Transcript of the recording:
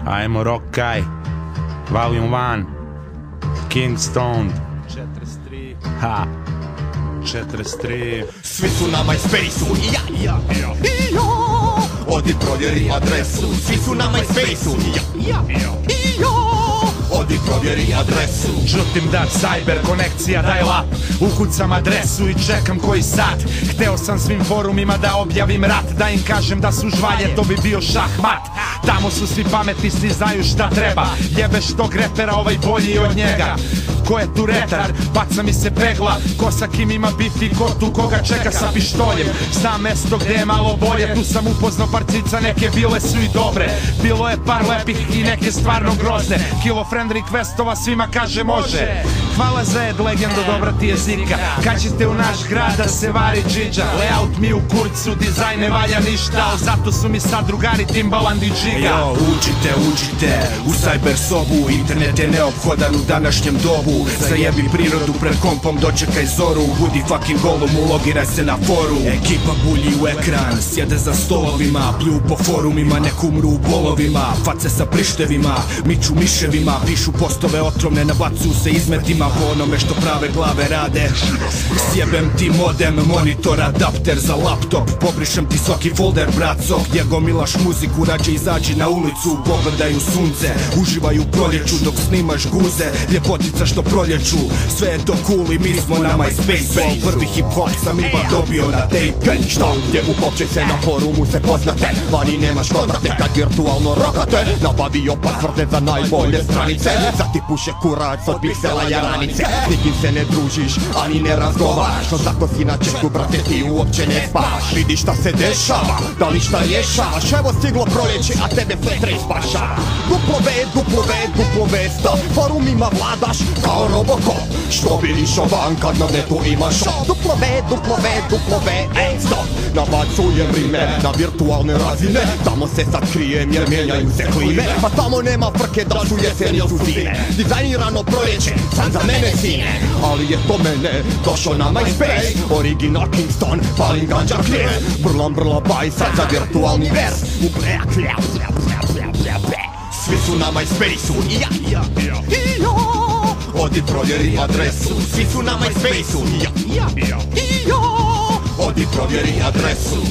Ajmo Rockaj, Volume 1, Kingston 43, ha, 43. Svi su na MySpace-u, ja. Odi provjeri adresu. Svi su na MySpace-u, ja. Odi provjeri adresu. Žutim dat cyber konekcija daj lap. Ukucam adresu i čekam koji sat. Hteo sam svim forumima da objavim rat, da im kažem da su žvalje, to bi bio šahmat. Tamo su svi pametni, svi znaju šta treba. Jebeš tog repera, ovaj bolji od njega. Ko je tu retard, baca mi se pegla. Ko sa kim ima bif i ko tu koga čeka sa pištoljem. Znam mesto gde je malo bolje, tu sam upoznao par cica, neke bile su i dobre. Bilo je par lepih i neke stvarno grozne. Kilo friend requestova svima kaže može. Hvala za Ed, legendo, dobra ti jezika. Kad ćete u naš grad da se vari džiđa? Layout mi u kurcu, dizajn ne valja ništa, al zato su mi sad drugari Timbaland i Džiga. Jo, uđite u cyber sobu. Internet je neophodan u današnjem dobu. Zajebi prirodu pred kompom, dočekaj zoru. Budi fucking golum, ulogiraj se na foru. Ekipa bulji u ekran, sjede za stolovima. Plju po forumima, nek umru u bolovima. Face sa prištevima, miču miševima. Pišu postove otrovne, nabacuju se izmetima. Po onome što prave glave rade. Sjebem ti modem, monitor, adapter za laptop. Pobrišem ti svaki folder, braco. Gdje gomilaš muziku, rađe izađi na ulicu. Pogledaju sunce, uživaj u proljeću dok snimaš guze. Ljepotica što proljeću, sve je to cool i mi smo na MySpace. Prvi hip-hop sam iba dobio na tape. Šta? Gdje upopće se na forumu se poznate. Vani nemaš kontakte kad virtualno rokate. Nabavio patvrde za najbolje stranice. Zati puše kurac od piksela jaranice. Nikim se ne družiš, ani ne razgovaraš. No zato si na čeku, brate, ti uopće ne spavaš. Vidi šta se dešava, da li šta rješavaš. Evo stiglo proljeće, a tebe sve tre spašava. Duplo V, sta forumima vladaš kao Robocop. Što bi išao van kad na netu imaš Duplo V, stop. Nabacujem rime na virtualne razine. Tamo se sad krijem jer mijenjaju se klime. Pa tamo nema frke da su jesen ili su zime. Dizajnirano proljeće, sad za mene sine. Ali je to mene došao na MySpace. Original Kingston, palim ganđa klije. Brla baj sad za virtualni vers. Svi su na MySpace-u, ja. Odi provjeri adresu. Svi su na MySpace-u, ja. Odi provjeri adresu.